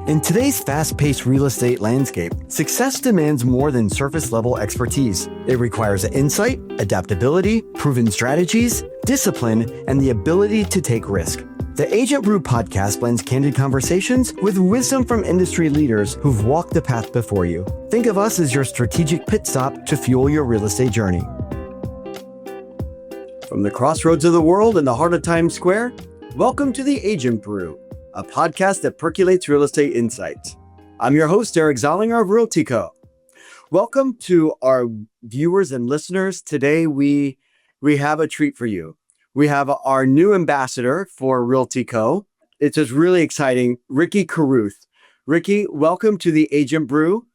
In today's fast-paced real estate landscape, success demands more than surface-level expertise. It requires insight, adaptability, proven strategies, discipline, and the ability to take risk. The Agent Brew podcast blends candid conversations with wisdom from industry leaders who've walked the path before you. Think of us as your strategic pit stop to fuel your real estate journey. From the crossroads of the world in the heart of Times Square, welcome to the Agent Brew, a podcast that percolates real estate insights. I'm your host, Eric Zollinger of RLTYco. Welcome to our viewers and listeners. Today, we have a treat for you. We have our new ambassador for RLTYco. It's just really exciting, Ricky Carruth. Ricky, welcome to the Agent Brew.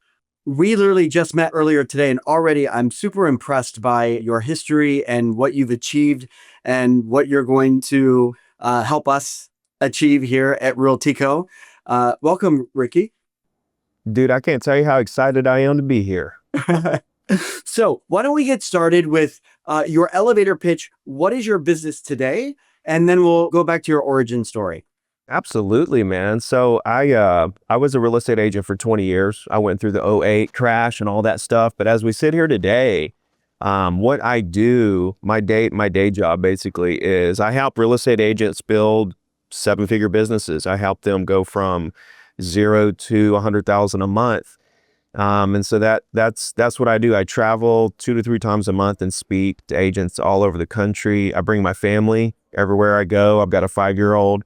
We literally just met earlier today, and already I'm super impressed by your history and what you've achieved and what you're going to help us achieve here at RLTYco. Welcome, Ricky. Dude, I can't tell you how excited I am to be here. So why don't we get started with your elevator pitch? What is your business today? And then we'll go back to your origin story. Absolutely, man. So I was a real estate agent for 20 years. I went through the '08 crash and all that stuff. But as we sit here today, what I do, my day job basically is I help real estate agents build seven-figure businesses. I help them go from 0 to 100,000 a month. And so that's what I do. I travel 2 to 3 times a month and speak to agents all over the country. I bring my family everywhere I go. I've got a 5-year-old,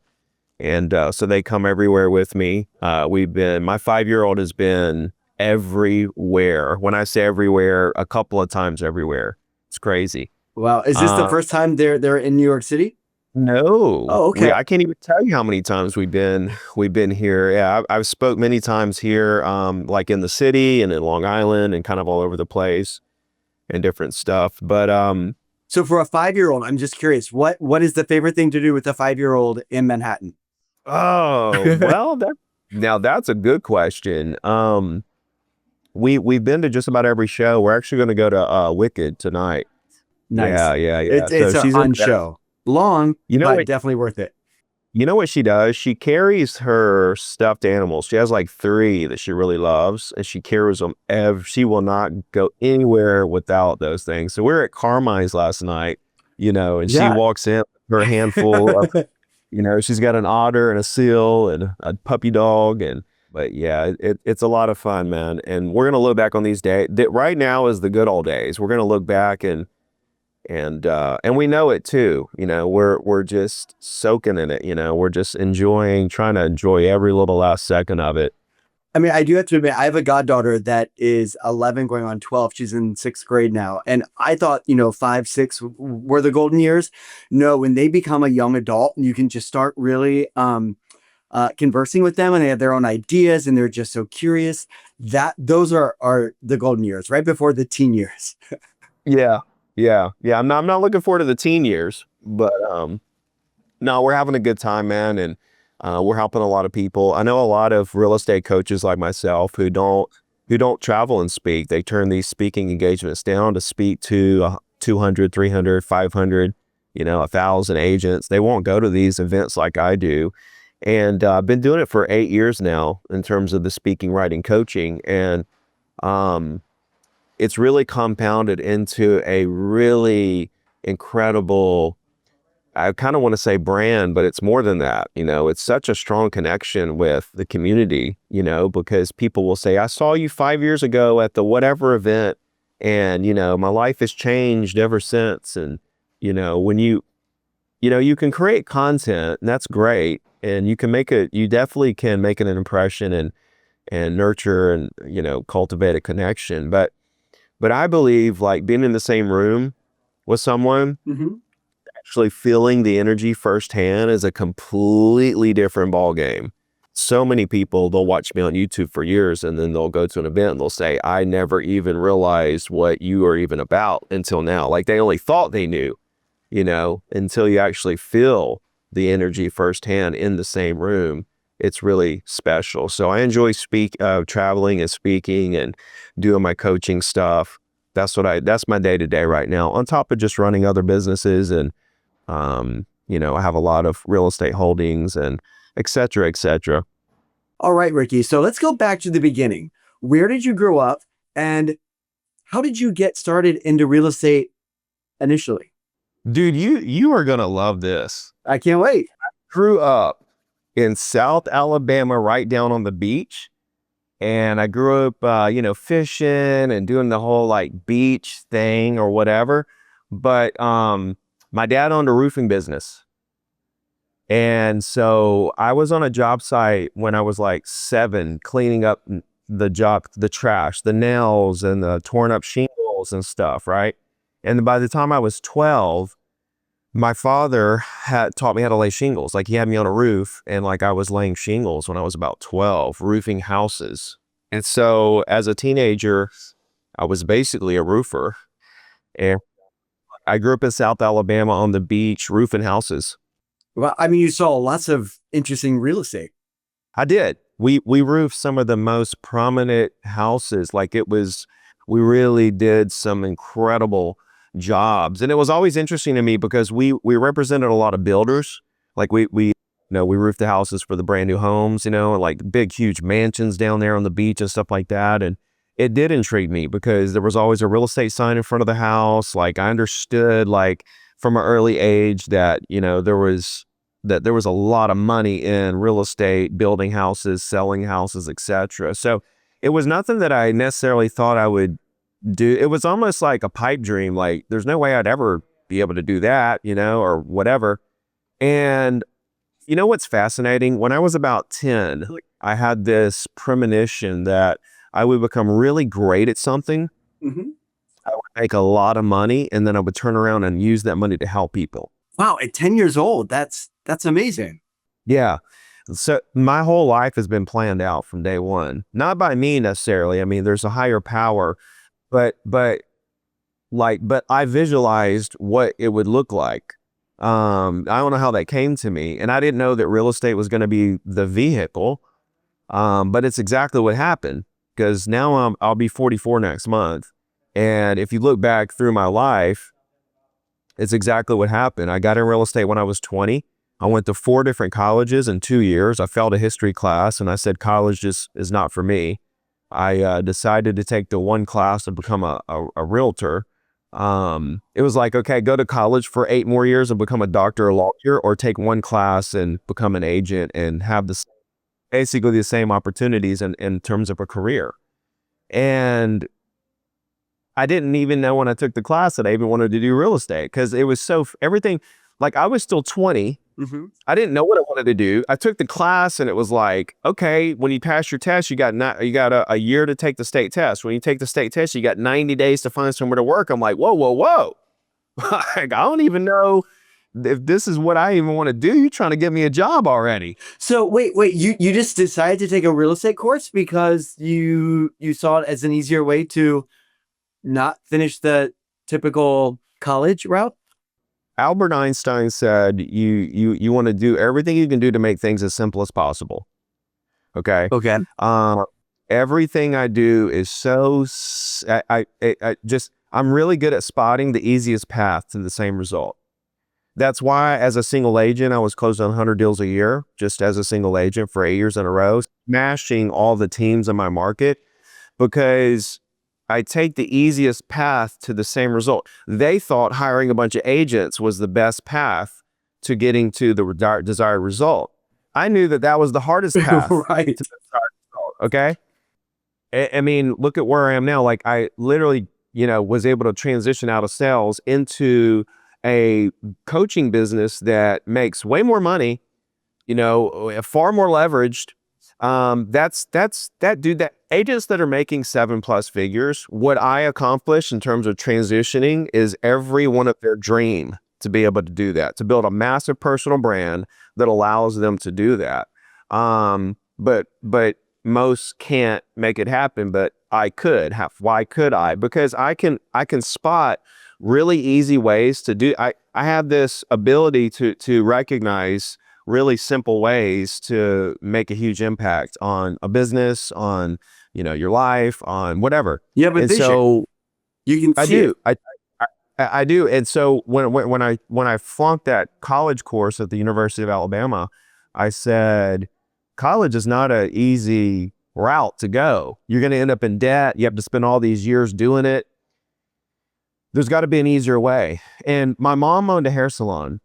and so they come everywhere with me. My 5-year-old has been everywhere. When I say everywhere, a couple of times everywhere. It's crazy. Wow. Is this the first time they're in New York City? No. Oh, okay. I can't even tell you how many times we've been here. Yeah, I've spoke many times here, like in the city and in Long Island and kind of all over the place and different stuff. But so for a 5-year-old, I'm just curious, what is the favorite thing to do with a 5-year-old in Manhattan? Oh, well, that's a good question. We've been to just about every show. We're actually going to go to Wicked tonight. Nice. Yeah. It's a fun show. Long, but definitely worth it. You know what she does? She carries her stuffed animals. She has like 3 that she really loves, and she carries them. She will not go anywhere without those things. So we were at Carmine's last night, and she walks in, her handful of, she's got an otter and a seal and a puppy dog. But yeah, it's a lot of fun, man. And we're going to look back on these days. Right now is the good old days. We're going to look back and we know it too. We're just soaking in it. We're just trying to enjoy every little last second of it. I mean, I do have to admit, I have a goddaughter that is 11 going on 12. She's in 6th grade now. And I thought, 5, 6 were the golden years. No, when they become a young adult and you can just start really conversing with them and they have their own ideas and they're just so curious, those are the golden years, right before the teen years. Yeah. I'm not looking forward to the teen years, but no, we're having a good time, man, and we're helping a lot of people. I know a lot of real estate coaches like myself who don't travel and speak. They turn these speaking engagements down to speak to 200, 300, 500, 1,000 agents. They won't go to these events like I do. And I've been doing it for 8 years now in terms of the speaking, writing, coaching, and it's really compounded into a really incredible, I kind of want to say brand, but it's more than that. It's such a strong connection with the community, because people will say, I saw you 5 years ago at the whatever event, and, my life has changed ever since. And, when you can create content, and that's great. And you definitely can make an impression and nurture and, cultivate a connection. But I believe like being in the same room with someone, actually feeling the energy firsthand is a completely different ball game. So many people, they'll watch me on YouTube for years and then they'll go to an event and they'll say, I never even realized what you are even about until now. Like they only thought they knew, until you actually feel the energy firsthand in the same room. It's really special. So I enjoy traveling and speaking and doing my coaching stuff. That's my day to day right now, on top of just running other businesses. And, I have a lot of real estate holdings and et cetera, et cetera. All right, Ricky. So let's go back to the beginning. Where did you grow up and how did you get started into real estate initially? Dude, you are gonna love this. I can't wait. Grew up in South Alabama, right down on the beach. And I grew up, fishing and doing the whole like beach thing or whatever. But my dad owned a roofing business. And so I was on a job site when I was like 7, cleaning up the trash, the nails and the torn up shingles and stuff, right? And by the time I was 12, my father had taught me how to lay shingles. Like he had me on a roof and like I was laying shingles when I was about 12, roofing houses. And so as a teenager, I was basically a roofer. And I grew up in South Alabama on the beach, roofing houses. Well, I mean, you saw lots of interesting real estate. I did. We roofed some of the most prominent houses. Like we really did some incredible jobs. And it was always interesting to me because we represented a lot of builders. Like we roofed the houses for the brand new homes, and like big, huge mansions down there on the beach and stuff like that. And it did intrigue me because there was always a real estate sign in front of the house. Like I understood like from an early age that, there was a lot of money in real estate, building houses, selling houses, etc. So it was nothing that I necessarily thought I would do. It was almost like a pipe dream. Like there's no way I'd ever be able to do that, or whatever. And you know what's fascinating? When I was about 10, I had this premonition that I would become really great at something. Hmm. I would make a lot of money, and then I would turn around and use that money to help people. Wow, at 10 years old, that's amazing. Yeah. So my whole life has been planned out from day one. Not by me necessarily. I mean, there's a higher power, but I visualized what it would look like. I don't know how that came to me, and I didn't know that real estate was going to be the vehicle. But it's exactly what happened because now I'll be 44 next month. And if you look back through my life, it's exactly what happened. I got in real estate when I was 20. I went to 4 different colleges in 2 years. I failed a history class and I said, college just is not for me. I decided to take the one class to become a realtor. It was like, okay, go to college for 8 more years and become a doctor or lawyer, or take one class and become an agent and have basically the same opportunities in terms of a career. And I didn't even know when I took the class that I even wanted to do real estate because it was everything, like I was still 20. Hmm. I didn't know what I wanted to do. I took the class and it was like, okay, when you pass your test, you got a year to take the state test. When you take the state test, you got 90 days to find somewhere to work. I'm like, whoa, whoa, whoa. Like, I don't even know if this is what I even want to do. You're trying to get me a job already. So wait, you just decided to take a real estate course because you saw it as an easier way to not finish the typical college route? Albert Einstein said, you want to do everything you can do to make things as simple as possible. Okay. Okay. Everything I do is I'm really good at spotting the easiest path to the same result. That's why as a single agent, I was closing 100 deals a year, just as a single agent for 8 years in a row, smashing all the teams in my market because I take the easiest path to the same result. They thought hiring a bunch of agents was the best path to getting to the desired result. I knew that was the hardest path Right. to the desired result. Okay. I mean, look at where I am now. Like I literally, was able to transition out of sales into a coaching business that makes way more money, far more leveraged. That agents that are making 7+ figures, what I accomplish in terms of transitioning is every one of their dream to be able to do that, to build a massive personal brand that allows them to do that. But most can't make it happen, but I could have. Why could I? Because I can spot really easy ways to do. I have this ability to recognize really simple ways to make a huge impact on a business, on your life, on whatever. Yeah, but And vision. so You can I see do. it. I do. And so when I flunked that college course at the University of Alabama, I said, college is not an easy route to go. You're going to end up in debt. You have to spend all these years doing it. There's got to be an easier way. And my mom owned a hair salon,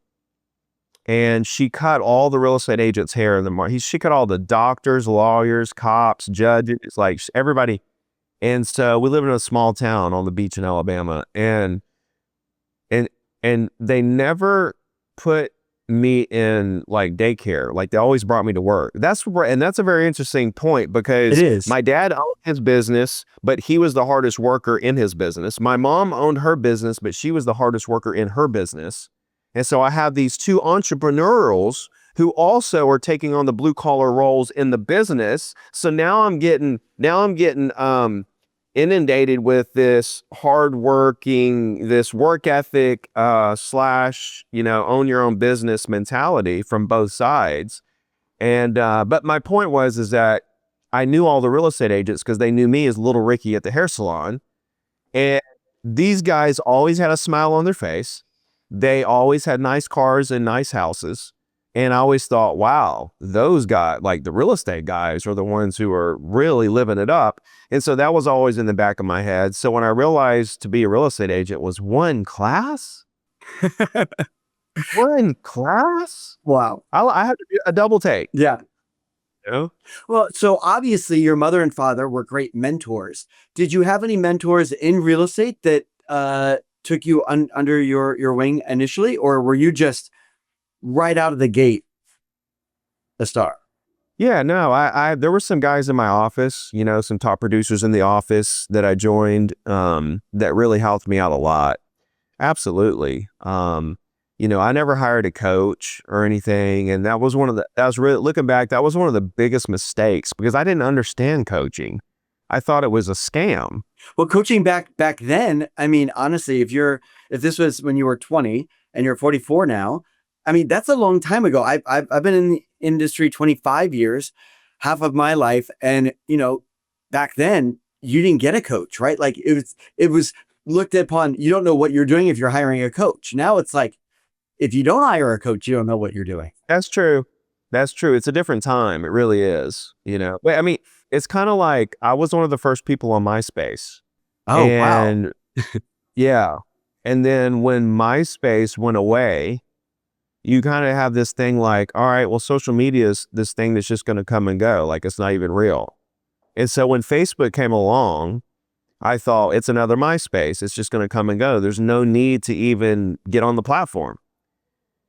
and she cut all the real estate agents' hair in the market. She cut all the doctors, lawyers, cops, judges, like everybody. And so we live in a small town on the beach in Alabama, and they never put me in like daycare. Like, they always brought me to work. That's a very interesting point, It because is. my dad owned his business, but he was the hardest worker in his business. My mom owned her business, but she was the hardest worker in her business. And so I have these two entrepreneurs who also are taking on the blue collar roles in the business. So now I'm getting inundated with this hardworking, this work ethic, slash, own your own business mentality from both sides. And, but my point is that I knew all the real estate agents because they knew me as Little Ricky at the hair salon. And these guys always had a smile on their face. They always had nice cars and nice houses. And I always thought, wow, those guys, like the real estate guys, are the ones who are really living it up. And so that was always in the back of my head. So when I realized to be a real estate agent was one class, one class, Wow. I had to do a double take. Yeah. You know? Well, so obviously your mother and father were great mentors. Did you have any mentors in real estate that took you under your wing initially, or were you just right out of the gate a star? Yeah, no, I there were some guys in my office, some top producers in the office that I joined, that really helped me out a lot. Absolutely. I never hired a coach or anything. And that was really, looking back, that was one of the biggest mistakes, because I didn't understand coaching. I thought it was a scam. Well, coaching back then, I mean, honestly, if this was when you were 20 and you're 44 now, I mean, that's a long time ago. I've been in the industry 25 years, half of my life. And, back then you didn't get a coach, right? Like it was looked upon, you don't know what you're doing if you're hiring a coach. Now it's like, if you don't hire a coach, you don't know what you're doing. That's true. That's true. It's a different time. It really is, Wait, I mean, it's kind of like I was one of the first people on MySpace. Oh, And wow. yeah. And then when MySpace went away, you kind of have this thing like, all right, well, social media is this thing that's just going to come and go. Like, it's not even real. And so when Facebook came along, I thought, it's another MySpace. It's just going to come and go. There's no need to even get on the platform.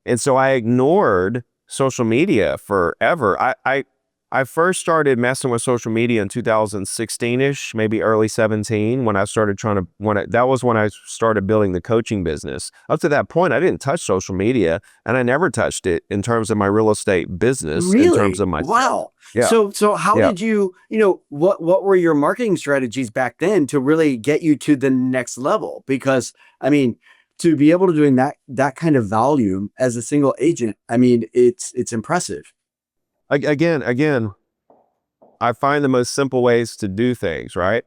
And so I ignored social media forever. I first started messing with social media in 2016-ish, maybe early 17, when I started that was when I started building the coaching business. Up to that point, I didn't touch social media, and I never touched it in terms of my real estate business. Really? In terms of my, wow. Yeah. So how did you, what were your marketing strategies back then to really get you to the next level? Because I mean, to be able to doing that kind of volume as a single agent, I mean, it's impressive. Again, I find the most simple ways to do things, right?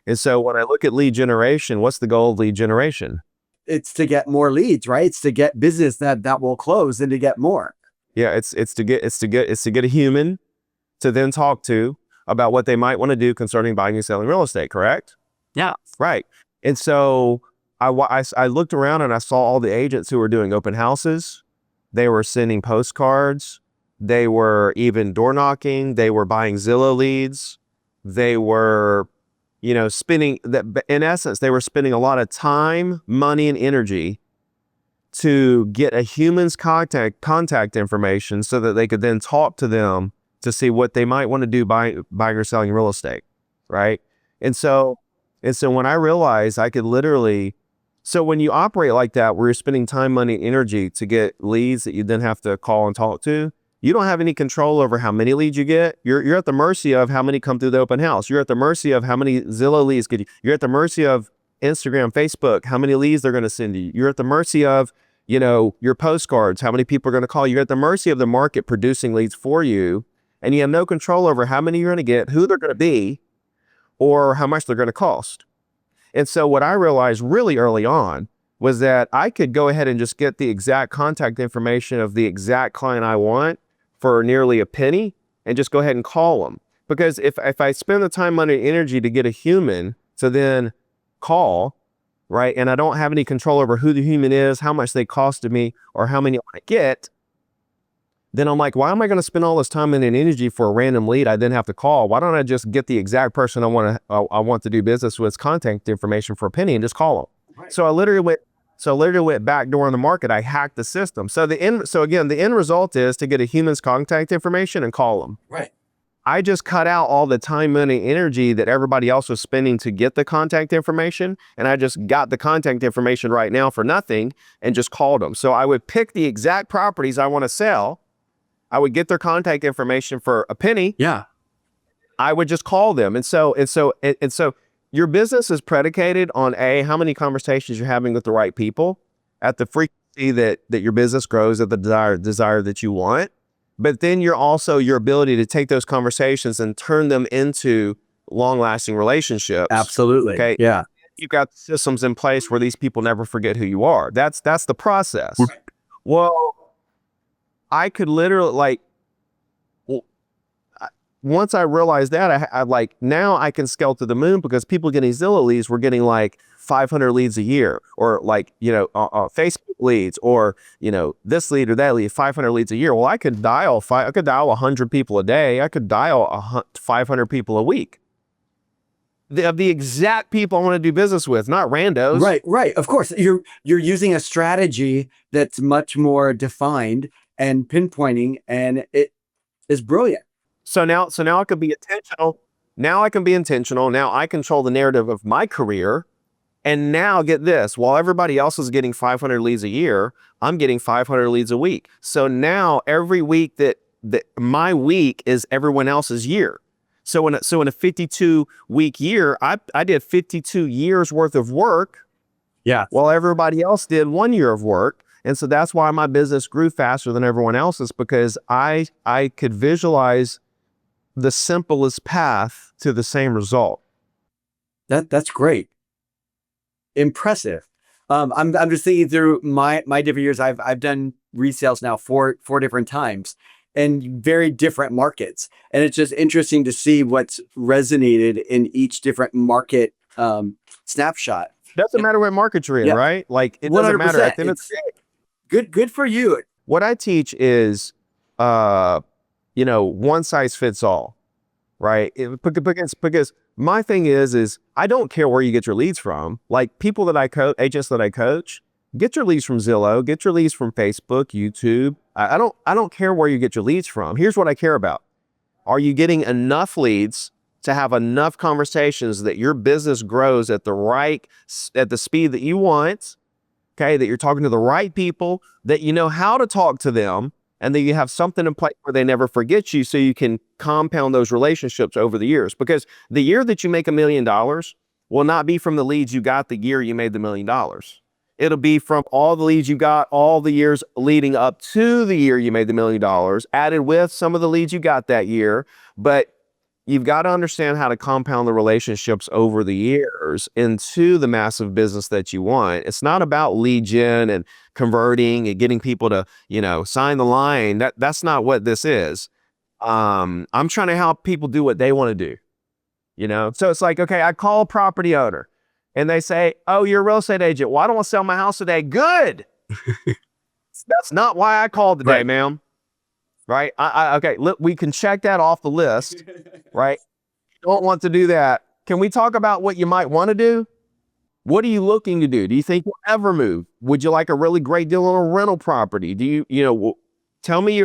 And so when I look at lead generation, what's the goal of lead generation? It's to get more leads, right? It's to get business that will close and to get more. Yeah, it's to get a human to then talk to about what they might want to do concerning buying and selling real estate, correct? Yeah. Right. And so I looked around and I saw all the agents who were doing open houses. They were sending postcards. They were even door knocking. They were buying Zillow leads. They were, spending that. In essence, they were spending a lot of time, money, and energy to get a human's contact information so that they could then talk to them to see what they might want to do buying or selling real estate, right? And so when I realized I could literally, so when you operate like that, where you're spending time, money, and energy to get leads that you then have to call and talk to, you don't have any control over how many leads you get. You're at the mercy of how many come through the open house. You're at the mercy of how many Zillow leads get you. You're at the mercy of Instagram, Facebook, how many leads they're going to send you. You're at the mercy of, your postcards, how many people are going to call you. You're at the mercy of the market producing leads for you. And you have no control over how many you're going to get, who they're going to be, or how much they're going to cost. And so what I realized really early on was that I could go ahead and just get the exact contact information of the exact client I want for nearly a penny and just go ahead and call them. Because if I spend the time, money, and energy to get a human to then call, right, and I don't have any control over who the human is, how much they costed me, or how many I get, then I'm like, why am I going to spend all this time and energy for a random lead I then have to call? Why don't I just get the exact person I want to do business with, contact information for a penny, and just call them? Right. So I literally went back door in the market. I hacked the system. So the end result is to get a human's contact information and call them. Right. I just cut out all the time, money, energy that everybody else was spending to get the contact information. And I just got the contact information right now for nothing and just called them. So I would pick the exact properties I want to sell. I would get their contact information for a penny. Yeah. I would just call them. And so your business is predicated on how many conversations you're having with the right people at the frequency that your business grows at the desire that you want. But then your ability to take those conversations and turn them into long-lasting relationships. Absolutely. Okay. Yeah. You've got systems in place where these people never forget who you are. That's the process. Well, I could literally once I realized that, I now I can scale to the moon, because people getting Zillow leads were getting like 500 leads a year, or Facebook leads, or this lead or that lead, 500 leads a year. Well, I could dial 100 people a day. I could dial 500 people a week. The exact people I want to do business with, not randos. Right. Of course, you're using a strategy that's much more defined and pinpointing, and it is brilliant. So now I can be intentional. Now I can be intentional. Now I control the narrative of my career. And now get this, while everybody else is getting 500 leads a year, I'm getting 500 leads a week. So now every week that my week is everyone else's year. So in a 52-week year, I did 52 years worth of work. Yeah. While everybody else did 1 year of work. And so that's why my business grew faster than everyone else's, because I could visualize the simplest path to the same result. That's great. Impressive. I'm just thinking through my different years. I've done resales now four different times, in very different markets, and it's just interesting to see what's resonated in each different market snapshot. Doesn't matter what market you're in, right? Like, it doesn't matter. At the end of the day, good for you. What I teach is, one size fits all, right? Because my thing is I don't care where you get your leads from. Like, people that I coach, agents that I coach, get your leads from Zillow, get your leads from Facebook, YouTube. I don't care where you get your leads from. Here's what I care about. Are you getting enough leads to have enough conversations that your business grows at the speed that you want? Okay, that you're talking to the right people, that you know how to talk to them, and that you have something in place where they never forget you, so you can compound those relationships over the years. Because the year that you make $1 million will not be from the leads you got the year you made the $1 million. It'll be from all the leads you got all the years leading up to the year you made the $1 million, added with some of the leads you got that year. But you've got to understand how to compound the relationships over the years into the massive business that you want. It's not about lead gen and converting and getting people to, sign the line. That's not what this is. I'm trying to help people do what they want to do. So it's like, okay, I call a property owner and they say, "Oh, you're a real estate agent. Well, I don't want to sell my house today." Good. That's not why I called today, ma'am. Right? Okay, look, we can check that off the list, right? You don't want to do that. Can we talk about what you might want to do? What are you looking to do? Do you think you'll ever move? Would you like a really great deal on a rental property? Do tell me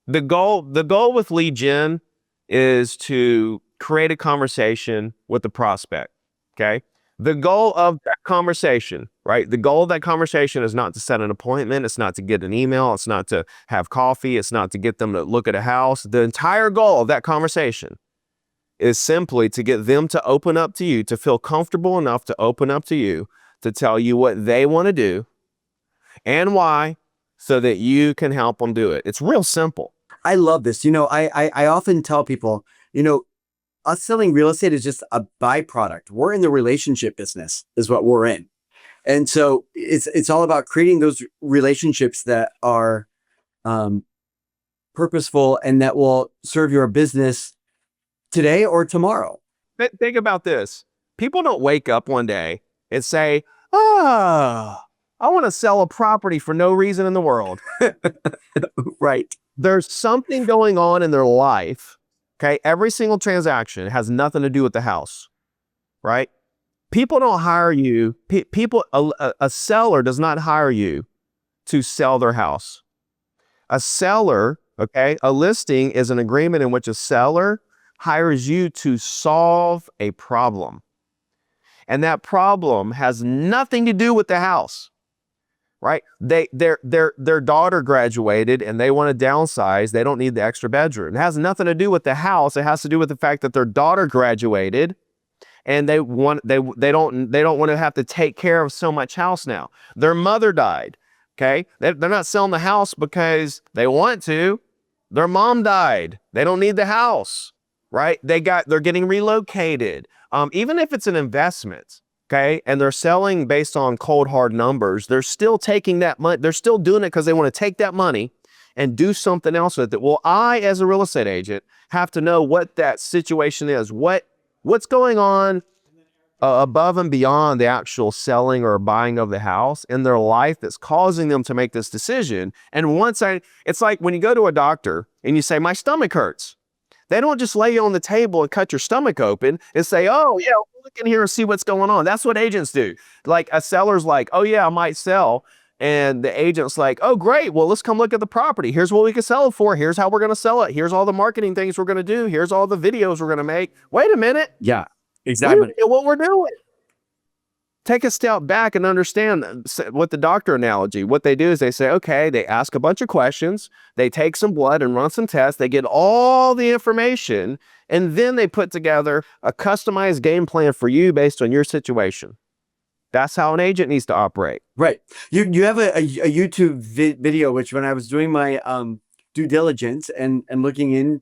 the goal with lead gen is to create a conversation with the prospect, okay? The goal of that conversation, right? The goal of that conversation is not to set an appointment. It's not to get an email. It's not to have coffee. It's not to get them to look at a house. The entire goal of that conversation is simply to get them to open up to you, to feel comfortable enough to open up to you, to tell you what they want to do and why, so that you can help them do it. It's real simple. I love this. I often tell people, us selling real estate is just a byproduct. We're in the relationship business, is what we're in. And so it's all about creating those relationships that are purposeful and that will serve your business today or tomorrow. Think about this. People don't wake up one day and say, "Ah, I want to sell a property for no reason in the world." Right. There's something going on in their life. Okay. Every single transaction has nothing to do with the house, right? People don't hire you. A seller does not hire you to sell their house. A seller, okay, a listing is an agreement in which a seller hires you to solve a problem. And that problem has nothing to do with the house, right? Their daughter graduated and they want to downsize. They don't need the extra bedroom. It has nothing to do with the house. It has to do with the fact that their daughter graduated and they don't want to have to take care of so much house now. Their mother died. Okay. They're not selling the house because they want to. Their mom died. They don't need the house, right? They're getting relocated. Even if it's an investment, okay, and they're selling based on cold hard numbers, they're still taking that money. They're still doing it because they want to take that money and do something else with it. Well, I, as a real estate agent, have to know what that situation is. What's going on above and beyond the actual selling or buying of the house in their life that's causing them to make this decision. And it's like when you go to a doctor and you say, "My stomach hurts." They don't just lay you on the table and cut your stomach open and say, "Oh yeah, look in here and see what's going on." That's what agents do. Like a seller's like, "Oh yeah, I might sell." And the agent's like, "Oh great, well let's come look at the property. Here's what we can sell it for. Here's how we're going to sell it. Here's all the marketing things we're going to do. Here's all the videos we're going to make." Wait a minute. Yeah, exactly. We know what we're doing. Take a step back and understand what the doctor analogy, what they do is they say, okay, they ask a bunch of questions, they take some blood and run some tests, they get all the information, and then they put together a customized game plan for you based on your situation. That's how an agent needs to operate. Right. You have a YouTube video, which when I was doing my due diligence and looking in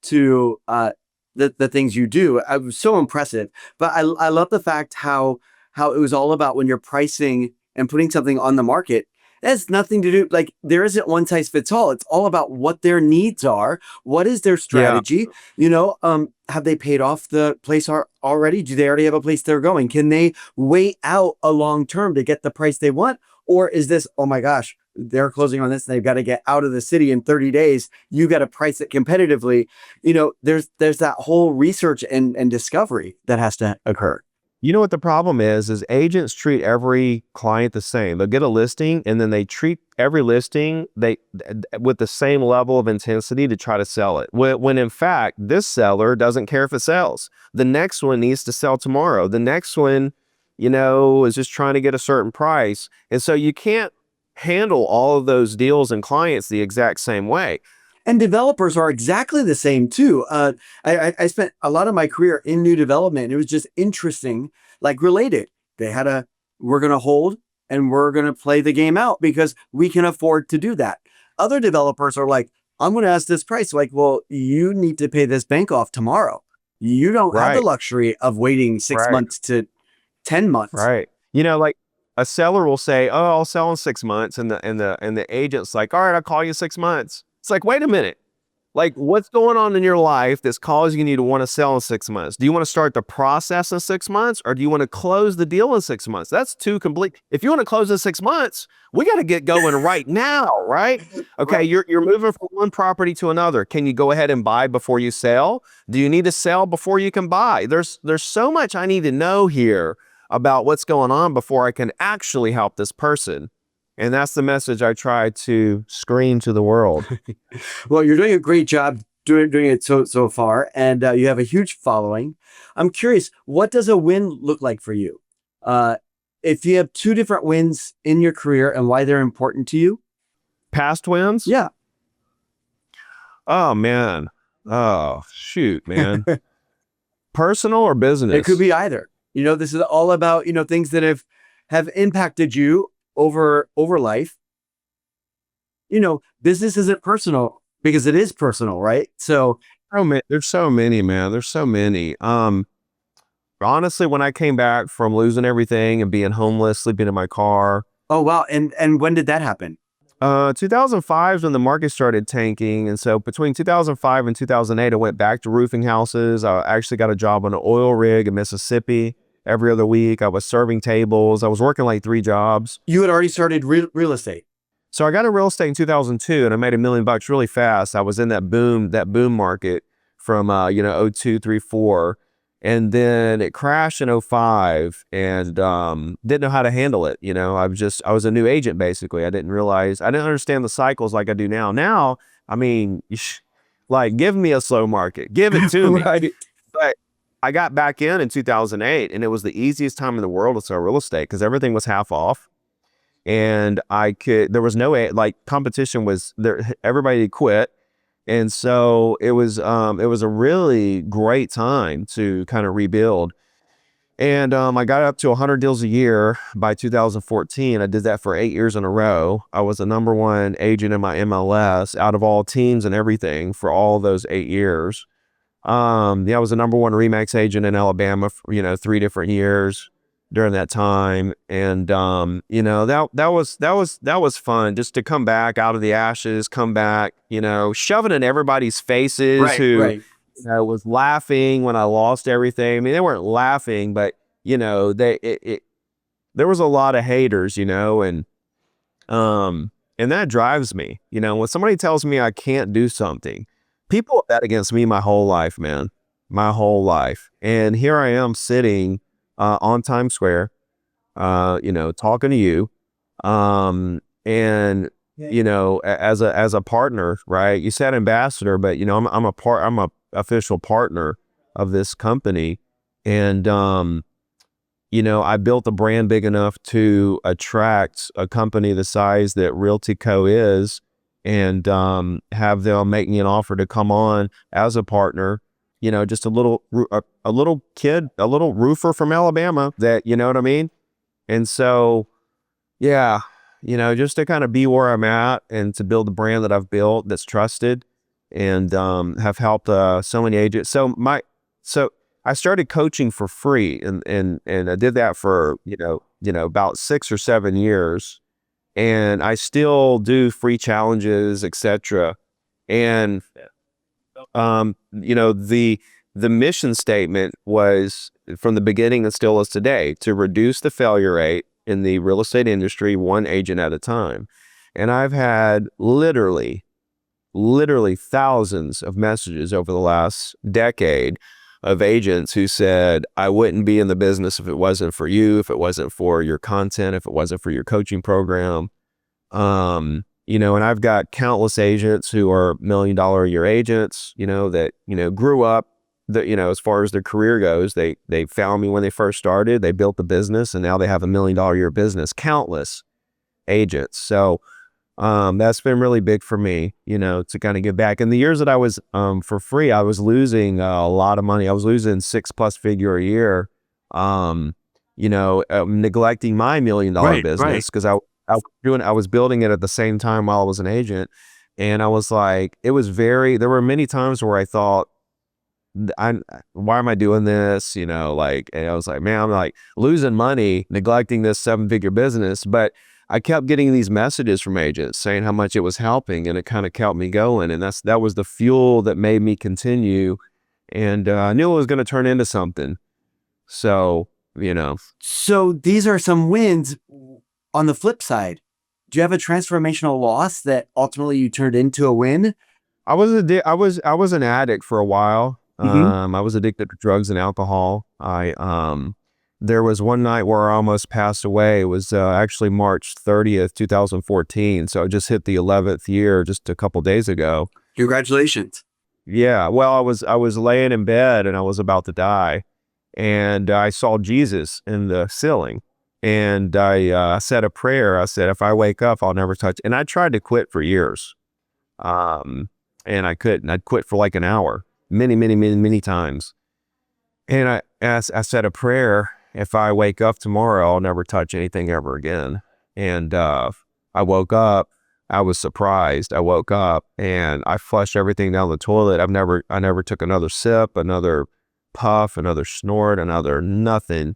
to the things you do, I was so impressive. But I love the fact how it was all about when you're pricing and putting something on the market. It has nothing to do, like there isn't one size fits all. It's all about what their needs are. What is their strategy? Yeah. Have they paid off the place already? Do they already have a place they're going? Can they wait out a long term to get the price they want? Or is this, oh my gosh, they're closing on this and they've got to get out of the city in 30 days. You got to price it competitively. There's that whole research and discovery that has to occur. You know what the problem is agents treat every client the same. They'll get a listing and then they treat every listing with the same level of intensity to try to sell it. When in fact, this seller doesn't care if it sells. The next one needs to sell tomorrow. The next one, is just trying to get a certain price. And so you can't handle all of those deals and clients the exact same way. And developers are exactly the same too. I spent a lot of my career in new development. It was just interesting, like related. We're going to hold and we're going to play the game out because we can afford to do that. Other developers are like, I'm going to ask this price. Like, well, you need to pay this bank off tomorrow. You don't have the luxury of waiting 6 months to 10 months. Right. Like a seller will say, "Oh, I'll sell in 6 months." And the agent's like, "All right, I'll call you 6 months." It's like, wait a minute. Like, what's going on in your life that's causing you to want to sell in 6 months? Do you want to start the process in 6 months or do you want to close the deal in 6 months? That's two complete. If you want to close in 6 months, we got to get going right now, right? Okay, right. You're moving from one property to another. Can you go ahead and buy before you sell? Do you need to sell before you can buy? There's so much I need to know here about what's going on before I can actually help this person. And that's the message I try to scream to the world. Well, you're doing a great job doing it so far, and you have a huge following. I'm curious, what does a win look like for you? If you have two different wins in your career and why they're important to you? Past wins? Yeah. Oh, man. Oh, shoot, man. Personal or business? It could be either. This is all about, things that have impacted you over life. Business isn't personal because it is personal, right? So there's so many, man. There's so many. Honestly, when I came back from losing everything and being homeless, sleeping in my car. Oh wow. And when did that happen? 2005 is when the market started tanking. And so between 2005 and 2008, I went back to roofing houses. I actually got a job on an oil rig in Mississippi every other week. I was serving tables. I was working like 3 jobs. You had already started real estate. So I got in real estate in 2002 and I made $1 million really fast. I was in that boom market from, 02, 3, 4. And then it crashed in 05 and didn't know how to handle it. I was a new agent basically. I didn't understand the cycles like I do now. Now, I mean, like give me a slow market, give it to me. Right. But I got back in 2008 and it was the easiest time in the world to sell real estate because everything was half off. And there was no, like competition was there. Everybody quit. And so it was a really great time to kind of rebuild. And I got up to 100 deals a year by 2014. I did that for 8 years in a row. I was the number one agent in my MLS out of all teams and everything for all those 8 years. I was the number one Remax agent in Alabama for, 3 different years during that time. And that was fun just to come back out of the ashes, come back, shoving in everybody's faces Right. was laughing when I lost everything. I mean, they weren't laughing, but there was a lot of haters, and that drives me. When somebody tells me I can't do something, people have bet against me my whole life, man, my whole life. And here I am sitting on Times Square, talking to you, and as a partner, right? You said ambassador, but I'm a official partner of this company, and I built a brand big enough to attract a company the size that RLTYco is, and have them make me an offer to come on as a partner. Just a little kid, a little roofer from Alabama that, you know what I mean? And so, yeah, just to kind of be where I'm at and to build the brand that I've built that's trusted and have helped so many agents. So I started coaching for free and I did that for, about 6 or 7 years. And I still do free challenges, etc. And the mission statement was from the beginning and still is today to reduce the failure rate in the real estate industry, one agent at a time. And I've had literally thousands of messages over the last decade of agents who said, I wouldn't be in the business if it wasn't for you, if it wasn't for your content, if it wasn't for your coaching program. And I've got countless agents who are $1 million a year agents, that, grew up, as far as their career goes, they found me when they first started, they built the business, and now they have $1 million a year business, countless agents. So, that's been really big for me, to kind of give back. In the years that I was, for free, I was losing a lot of money. I was losing 6+ figure a year, neglecting my $1 million business because I was building it at the same time while I was an agent. And I was like, there were many times where I thought, why am I doing this? And I was like, man, I'm like losing money, neglecting this 7-figure business. But I kept getting these messages from agents saying how much it was helping, and it kind of kept me going. And that was the fuel that made me continue. And I knew it was going to turn into something. So, So these are some wins. On the flip side, do you have a transformational loss that ultimately you turned into a win? I was an addict for a while. I was addicted to drugs and alcohol. There was one night where I almost passed away. It was actually March 30th, 2014. So I just hit the 11th year just a couple days ago. Congratulations. Yeah. Well, I was laying in bed and I was about to die, and I saw Jesus in the ceiling. And I said a prayer. I said, if I wake up, I'll never touch. And I tried to quit for years. And I couldn't. I'd quit for like an hour, many times. And I said a prayer. If I wake up tomorrow, I'll never touch anything ever again. And I woke up. I was surprised. I woke up and I flushed everything down the toilet. I never took another sip, another puff, another snort, another nothing.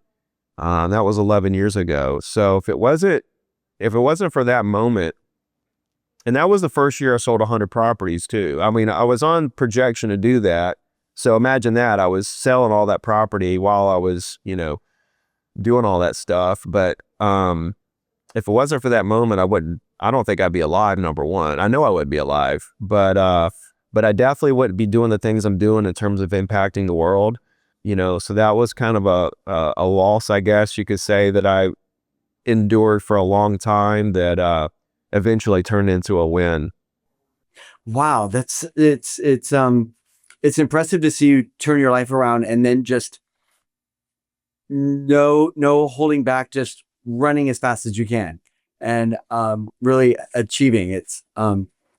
That was 11 years ago. So if it wasn't for that moment, And that was the first year I sold 100 properties too. I mean, I was on projection to do that. So imagine that I was selling all that property while I was, doing all that stuff. But if it wasn't for that moment, I don't think I'd be alive, number one. I know I would be alive, but I definitely wouldn't be doing the things I'm doing in terms of impacting the world, so that was kind of a loss, I guess you could say, that I endured for a long time that eventually turned into a win. Wow, it's impressive to see you turn your life around and then just no holding back, just running as fast as you can and really achieving. It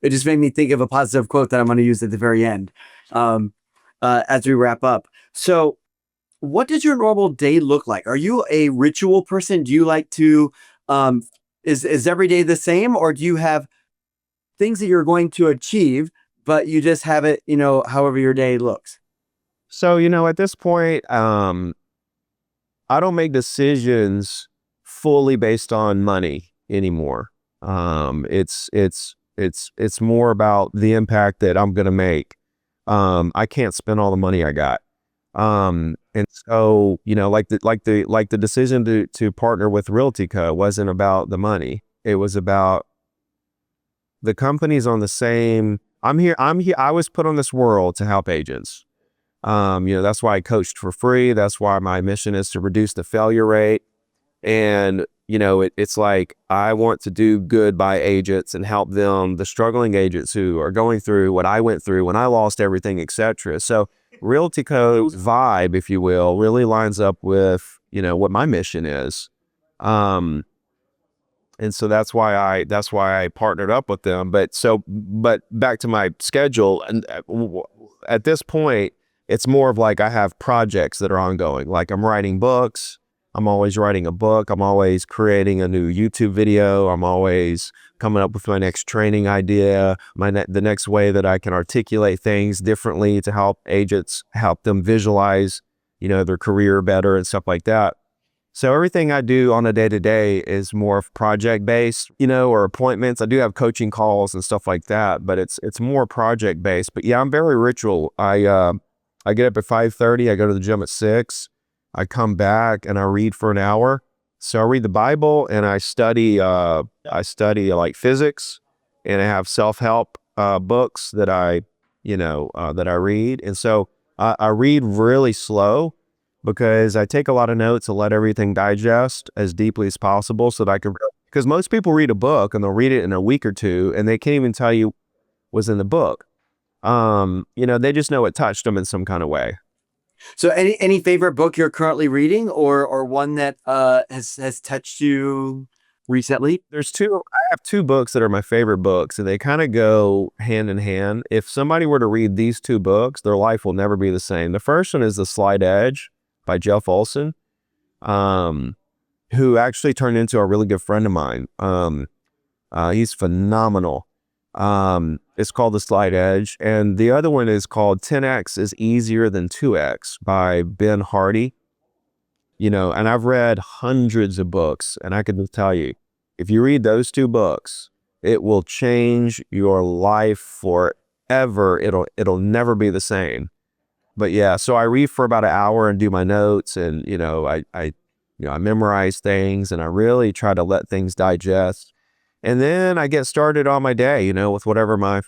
just made me think of a positive quote that I'm going to use at the very end as we wrap up. So, what does your normal day look like? Are you a ritual person? Do you like to um, is every day the same, or do you have things that you're going to achieve, but you just have it, however your day looks? So, at this point, I don't make decisions fully based on money anymore. It's more about the impact that I'm going to make. I can't spend all the money I got. And so, like the decision to partner with RLTYco wasn't about the money. It was about the company's on the same. I'm here. I was put on this world to help agents. That's why I coached for free. That's why my mission is to reduce the failure rate. And, it's like I want to do good by agents and help them, the struggling agents who are going through what I went through when I lost everything, etc. So RLTYco's vibe, if you will, really lines up with, what my mission is. Um, and so that's why I partnered up with them. But back to my schedule, and at this point, it's more of like I have projects that are ongoing. Like I'm writing books. I'm always writing a book. I'm always creating a new YouTube video. I'm always coming up with my next training idea, the next way that I can articulate things differently to help agents, help them visualize, their career better and stuff like that. So everything I do on a day-to-day is more of project-based, or appointments. I do have coaching calls and stuff like that, but it's more project-based. But yeah, I'm very ritual. I get up at 5:30. I go to the gym at 6. I come back and I read for an hour. So I read the Bible and I study like physics, and I have self-help books that I read. And so I read really slow because I take a lot of notes and let everything digest as deeply as possible so that I can, because most people read a book and they'll read it in a week or two and they can't even tell you what's in the book. They just know it touched them in some kind of way. So, any favorite book you're currently reading, or one that has touched you recently? I have two books that are my favorite books, and they kind of go hand in hand. If somebody were to read these two books, their life will never be the same. The first one is The Slight Edge by Jeff Olson, who actually turned into a really good friend of mine. He's phenomenal. It's called The Slight Edge. And the other one is called 10X is Easier Than 2X by Ben Hardy. And I've read hundreds of books, and I can just tell you, if you read those two books, it will change your life forever. It'll never be the same. But yeah, so I read for about an hour and do my notes, and I memorize things, and I really try to let things digest. And then I get started on my day, with whatever my,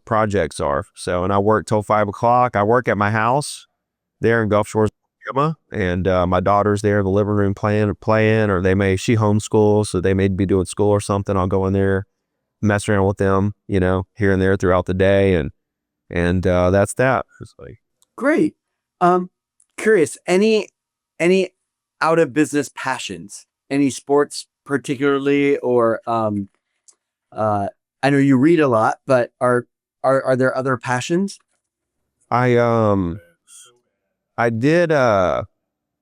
projects are. So, and I work till 5 o'clock. I work at my house there in Gulf Shores, Alabama, and my daughter's there in the living room playing, or she homeschools, so they may be doing school or something. I'll go in there, mess around with them, here and there throughout the day, and that's that. It's like, Great. Curious, any out of business passions? Any sports particularly, or I know you read a lot, but are there other passions? I I did I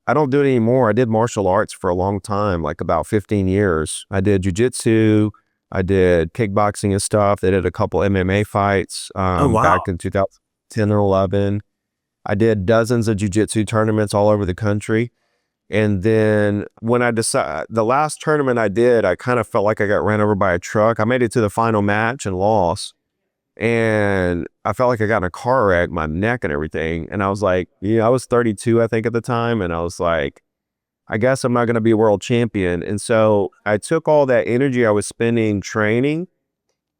don't do it anymore. I did martial arts for a long time, like about 15 years. I did jujitsu, I did kickboxing and stuff. I did a couple MMA fights Oh, wow. back in 2010 or 11. I did dozens of jujitsu tournaments all over the country. And then when I decided, the last tournament I did, I kind of felt like I got ran over by a truck. I made it to the final match and lost. And I felt like I got in a car wreck, my neck and everything. And I was like, I was 32, I think, at the time. And I was like, I guess I'm not going to be a world champion. And so I took all that energy I was spending training.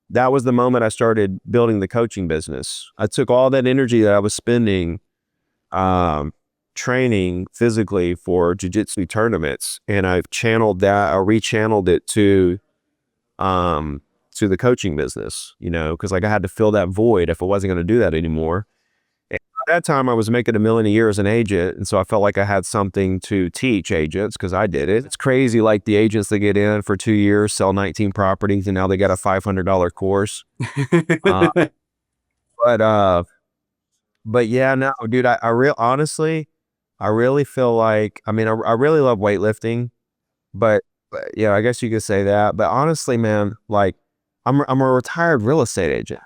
That was the moment I started building the coaching business. I took all that energy that I was spending training physically for jiu-jitsu tournaments, and I've channeled that, I rechanneled it to the coaching business, because like I had to fill that void if I wasn't going to do that anymore. And at that time I was making $1 million a year as an agent, and so I felt like I had something to teach agents because I did it. It's crazy, like the agents that get in for 2 years, sell 19 properties, and now they got a $500 course. But yeah, no, dude, honestly, I really feel like, I really love weightlifting, but yeah, I guess you could say that. But honestly, man, like I'm a retired real estate agent.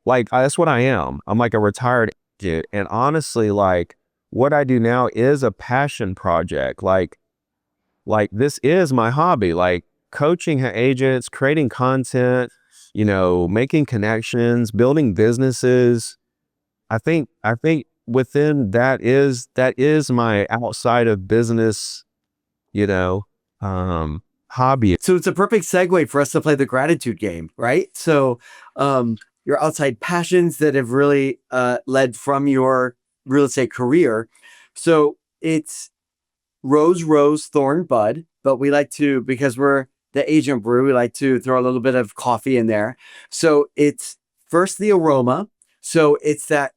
Like that's what I am. I'm like a retired agent. And honestly, like what I do now is a passion project. Like this is my hobby, like coaching agents, creating content, making connections, building businesses. I think within that is my outside of business, you know, hobby. So it's a perfect segue for us to play the gratitude game, right? So your outside passions that have really led from your real estate career. So it's rose, rose, thorn, bud. But we like to, because we're the Agent Brew, we like to throw a little bit of coffee in there. So it's first the aroma. So it's that,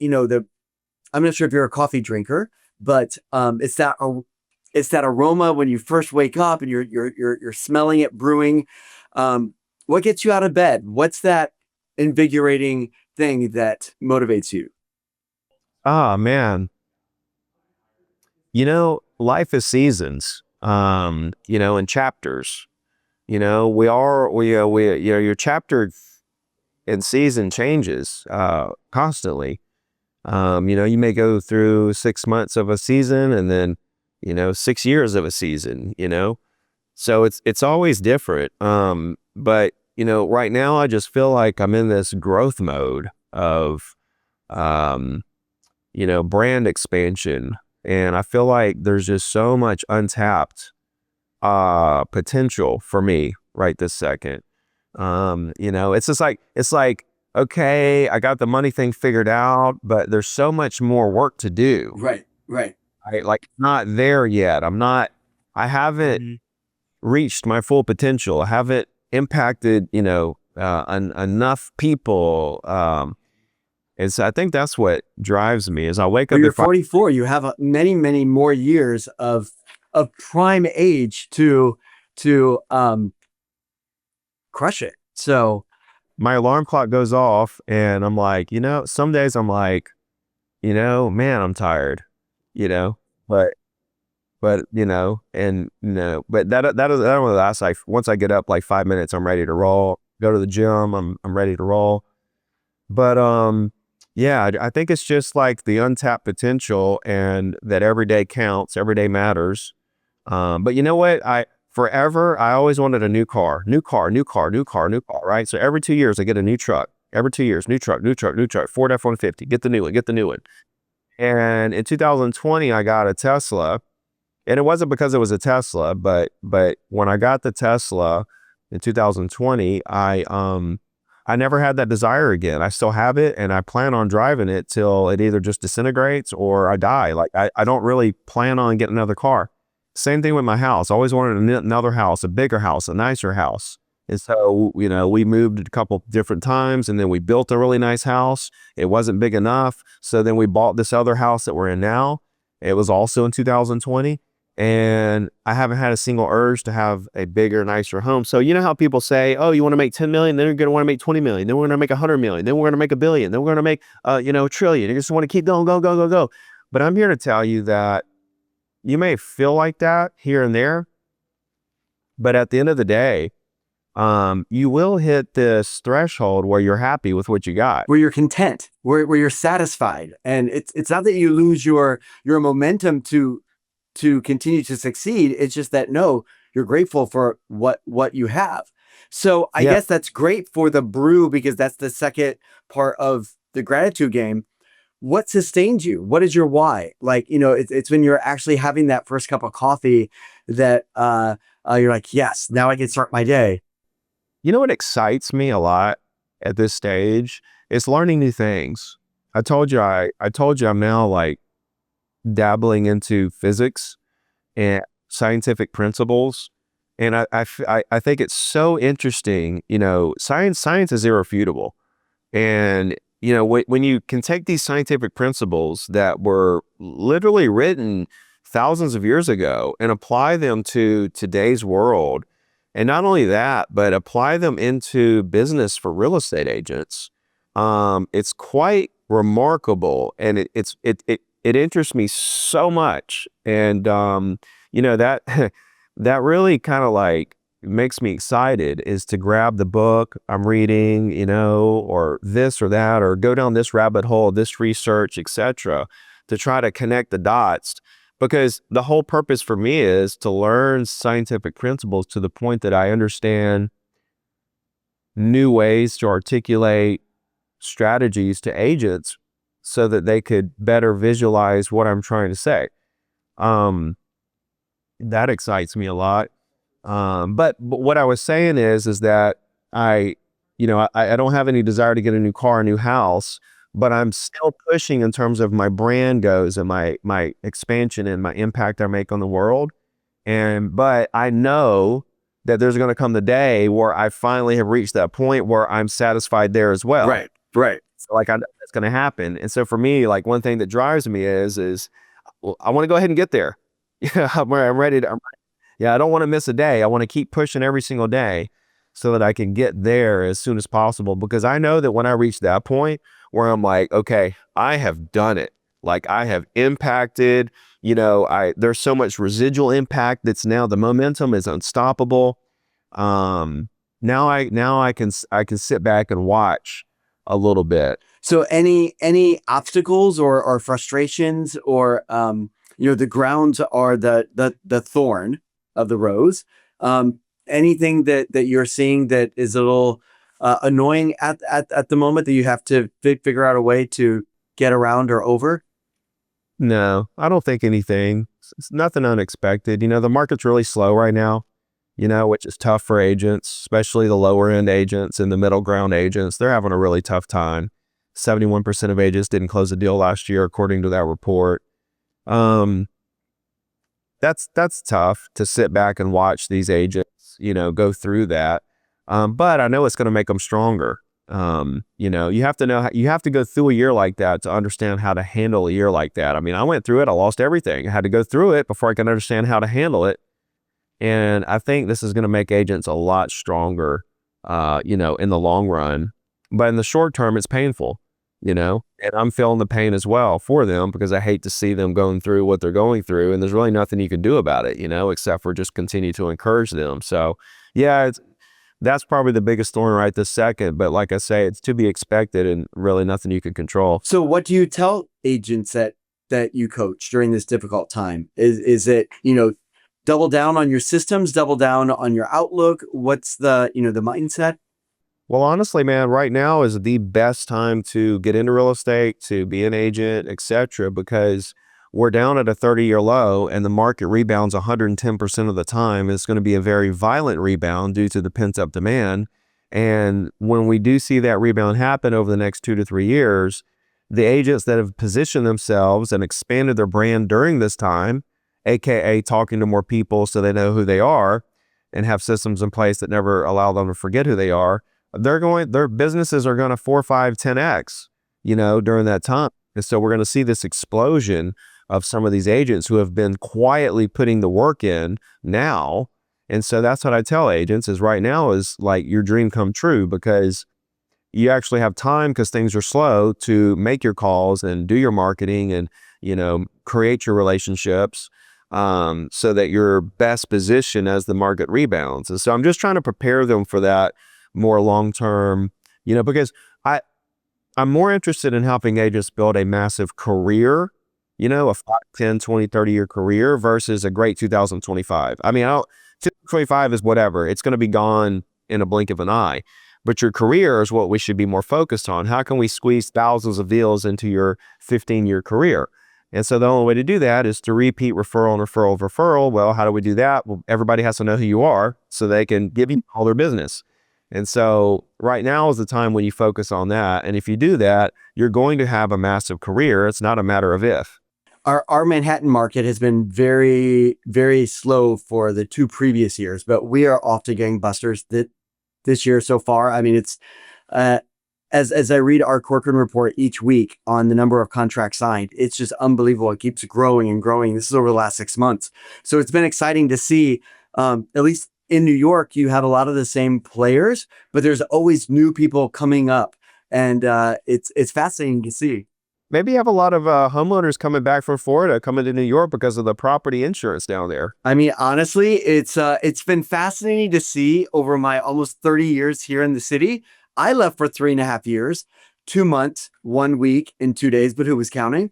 I'm not sure if you're a coffee drinker, but it's that aroma when you first wake up and you're smelling it brewing. What gets you out of bed? What's that invigorating thing that motivates you? Ah, man, life is seasons, and chapters. Your chapter and season changes constantly. You may go through 6 months of a season and then, 6 years of a season, so it's always different. But, right now I just feel like I'm in this growth mode of, brand expansion. And I feel like there's just so much untapped potential for me right this second. It's like, okay, I got the money thing figured out, but there's so much more work to do. Right, right. Like not there yet. I haven't reached my full potential. I haven't impacted, enough people. And so I think that's what drives me is I wake Well, up. you're 44. You have many, many more years of prime age to crush it. So My alarm clock goes off and I'm like, some days I'm like, man, I'm tired, you know, but, but that only lasts like, once I get up like 5 minutes, I'm ready to roll, go to the gym. I'm ready to roll. But, yeah, I think it's just like the untapped potential and that every day counts, every day matters. But you know what? I always wanted a new car, right? So every 2 years I get a new truck. Every 2 years, new truck, Ford F-150, get the new one. And in 2020, I got a Tesla, and it wasn't because it was a Tesla, but when I got the Tesla in 2020, I never had that desire again. I still have it, and I plan on driving it till it either just disintegrates or I die. Like I don't really plan on getting another car. Same thing with my house. I always wanted another house, a bigger house, a nicer house. And so, we moved a couple different times, and then we built a really nice house. It wasn't big enough. So then we bought this other house that we're in now. It was also in 2020. And I haven't had a single urge to have a bigger, nicer home. So you know how people say, oh, you want to make 10 million, then you're going to want to make 20 million, then we're going to make 100 million, then we're going to make a billion, then we're going to make, a trillion. You just want to keep going, go. But I'm here to tell you that you may feel like that here and there, but at the end of the day, you will hit this threshold where you're happy with what you got. where you're content, where you're satisfied. And it's not that you lose your momentum to to continue to succeed. It's just that no, you're grateful for what you have. So I Yeah. guess that's great for the brew because that's the second part of the gratitude game. What sustains you? What is your why? Like, it's when you're actually having that first cup of coffee that you're like, yes, now I can start my day. You know what excites me a lot at this stage is learning new things. I told you I'm now like dabbling into physics and scientific principles. And I think it's so interesting. Science is irrefutable. And, when you can take these scientific principles that were literally written thousands of years ago and apply them to today's world, and not only that, but apply them into business for real estate agents, it's quite remarkable. And it interests me so much. And, that, that really kind of like makes me excited is to grab the book I'm reading, or this or that, or go down this rabbit hole, this research, etc., to try to connect the dots. Because the whole purpose for me is to learn scientific principles to the point that I understand new ways to articulate strategies to agents so that they could better visualize what I'm trying to say. That excites me a lot. But what I was saying is that I don't have any desire to get a new car, a new house, but I'm still pushing in terms of my brand goes and my expansion and my impact I make on the world. But I know that there's going to come the day where I finally have reached that point where I'm satisfied there as well. Right, right. So like I know that's going to happen. And so for me, like one thing that drives me is well, I want to go ahead and get there. Yeah, I'm ready to. Yeah, I don't want to miss a day. I want to keep pushing every single day so that I can get there as soon as possible, because I know that when I reach that point where I'm like, okay, I have done it. Like I have impacted, there's so much residual impact that's now the momentum is unstoppable. Now I can sit back and watch a little bit. So any obstacles or frustrations or the grounds are the thorn of the rose. Anything that you're seeing that is a little annoying at the moment that you have to figure out a way to get around or over? No, I don't think anything. It's nothing unexpected. The market's really slow right now, which is tough for agents, especially the lower end agents and the middle ground agents. They're having a really tough time. 71% of agents didn't close a deal last year, according to that report. That's tough to sit back and watch these agents, go through that. But I know it's going to make them stronger. You have to you have to go through a year like that to understand how to handle a year like that. I mean, I went through it. I lost everything. I had to go through it before I could understand how to handle it. And I think this is going to make agents a lot stronger, in the long run. But in the short term, it's painful, and I'm feeling the pain as well for them because I hate to see them going through what they're going through. And there's really nothing you can do about it, except for just continue to encourage them. So, yeah, that's probably the biggest thorn right this second. But like I say, it's to be expected and really nothing you can control. So what do you tell agents that you coach during this difficult time? Is it, double down on your systems, double down on your outlook? What's the mindset? Well, honestly, man, right now is the best time to get into real estate, to be an agent, etc., because we're down at a 30-year low and the market rebounds 110% of the time. It's going to be a very violent rebound due to the pent-up demand. And when we do see that rebound happen over the next 2 to 3 years, the agents that have positioned themselves and expanded their brand during this time, aka talking to more people so they know who they are and have systems in place that never allow them to forget who they are, their businesses are going to 4, 5, 10x, during that time. And so we're going to see this explosion of some of these agents who have been quietly putting the work in now. And so that's what I tell agents is right now is like your dream come true, because you actually have time because things are slow to make your calls and do your marketing and, create your relationships, so that you're best positioned as the market rebounds. And so I'm just trying to prepare them for that more long-term, because I'm more interested in helping agents build a massive career, a 5, 10, 20, 30-year career versus a great 2025. I mean, 2025 is whatever. It's going to be gone in a blink of an eye. But your career is what we should be more focused on. How can we squeeze thousands of deals into your 15-year career? And so the only way to do that is to repeat referral and referral. Well, how do we do that? Well, everybody has to know who you are so they can give you all their business. And so right now is the time when you focus on that. And if you do that, you're going to have a massive career. It's not a matter of if. Our Manhattan market has been very, very slow for the 2 previous years, but we are off to gangbusters this year so far. I mean, it's as I read our Corcoran report each week on the number of contracts signed, it's just unbelievable. It keeps growing and growing. This is over the last 6 months. So it's been exciting to see, at least in New York, you have a lot of the same players, but there's always new people coming up. And it's fascinating to see. Maybe you have a lot of homeowners coming back from Florida, coming to New York because of the property insurance down there. I mean, honestly, it's been fascinating to see over my almost 30 years here in the city. I left for 3.5 years, 2 months, 1 week, and 2 days, but who was counting?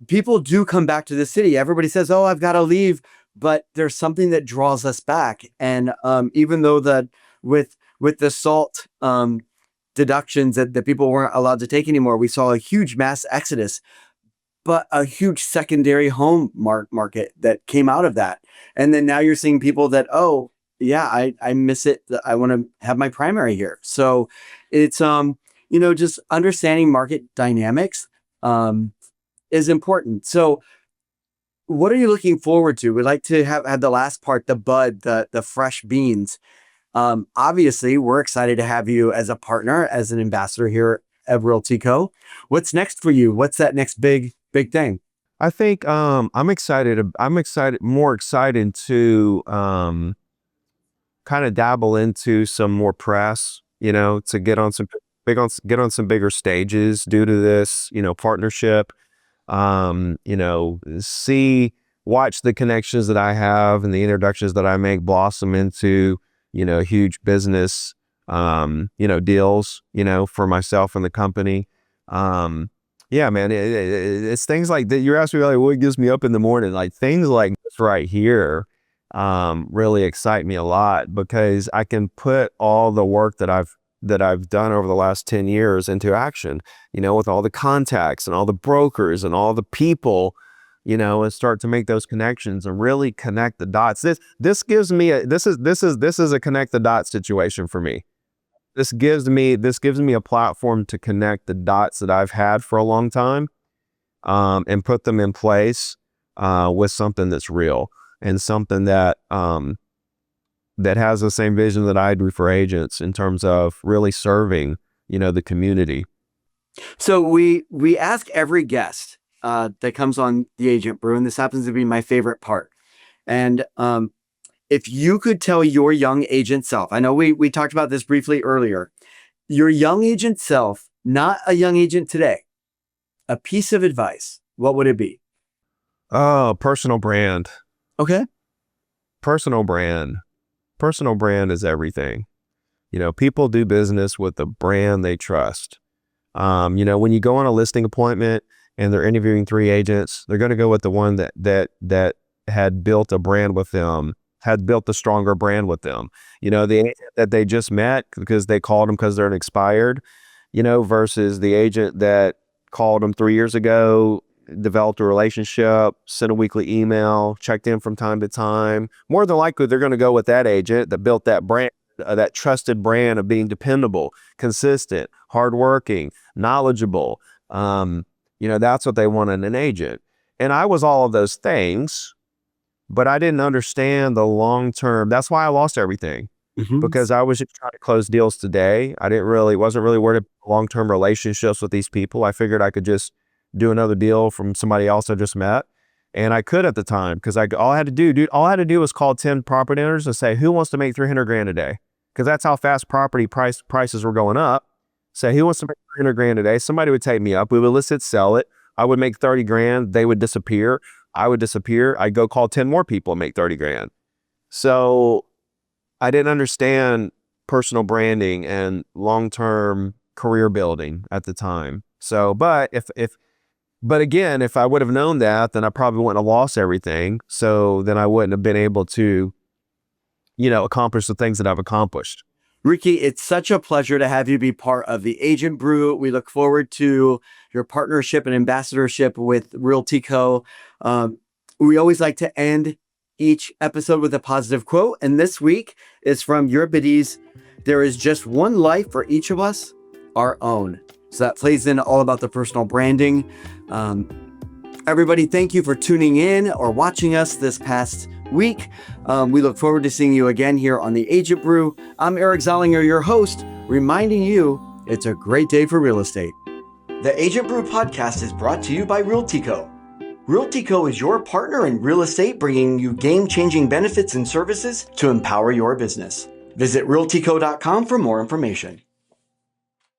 People do come back to the city. Everybody says, "Oh, I've got to leave," but there's something that draws us back. And even though that with the SALT deductions that people weren't allowed to take anymore, we saw a huge mass exodus, but a huge secondary home market that came out of that. And then now you're seeing people that, oh yeah, I miss it. I want to have my primary here. So it's, just understanding market dynamics is important. So what are you looking forward to? We'd like to have the last part, the bud, the fresh beans. Obviously, we're excited to have you as a partner, as an ambassador here at RLTYco. What's next for you? What's that next big thing? I think I'm excited. More excited to kind of dabble into some more press. To get on some bigger stages due to this, partnership. Watch the connections that I have and the introductions that I make blossom into huge business, deals, for myself and the company. Yeah, man, it's things like that. You're asking me like, what gives me up in the morning? Like things like this right here, really excite me a lot because I can put all the work that I've done over the last 10 years into action, with all the contacts and all the brokers and all the people, and start to make those connections and really connect the dots. This gives me this is a connect the dots situation for me. This gives me a platform to connect the dots that I've had for a long time, and put them in place, with something that's real and something that has the same vision that I do for agents in terms of really serving, the community. So we ask every guest that comes on the Agent Brew, and this happens to be my favorite part. And if you could tell your young agent self, I know we talked about this briefly earlier, your young agent self, not a young agent today, a piece of advice, what would it be? Oh, personal brand. Okay. Personal brand. Personal brand is everything. People do business with the brand they trust. When you go on a listing appointment and they're interviewing 3 agents, they're going to go with the one that had built a brand with them, had built a stronger brand with them. The agent that they just met because they called them because they're an expired, versus the agent that called them 3 years ago, developed a relationship, sent a weekly email, checked in from time to time. More than likely, they're going to go with that agent that built that brand, that trusted brand of being dependable, consistent, hardworking, knowledgeable. That's what they want in an agent. And I was all of those things, but I didn't understand the long-term. That's why I lost everything, because I was just trying to close deals today. Wasn't really worried about long-term relationships with these people. I figured I could just do another deal from somebody else I just met. And I could at the time, because all I had to do was call 10 property owners and say, who wants to make 300 grand a day? Because that's how fast property prices were going up. Say, who wants to make 300 grand a day? Somebody would take me up. We would list it, sell it. I would make 30 grand. They would disappear. I would disappear. I'd go call 10 more people and make 30 grand. So I didn't understand personal branding and long-term career building at the time. So, but if But again, if I would have known that, then I probably wouldn't have lost everything. So then I wouldn't have been able to, accomplish the things that I've accomplished. Ricky, it's such a pleasure to have you be part of the Agent Brew. We look forward to your partnership and ambassadorship with RLTYco. We always like to end each episode with a positive quote. And this week is from Euripides. There is just one life for each of us, our own. So that plays in all about the personal branding. Everybody, thank you for tuning in or watching us this past week. We look forward to seeing you again here on the Agent Brew. I'm Eric Zollinger, your host, reminding you it's a great day for real estate. The Agent Brew podcast is brought to you by RLTYco. RLTYco is your partner in real estate, bringing you game-changing benefits and services to empower your business. Visit RLTYco.com for more information.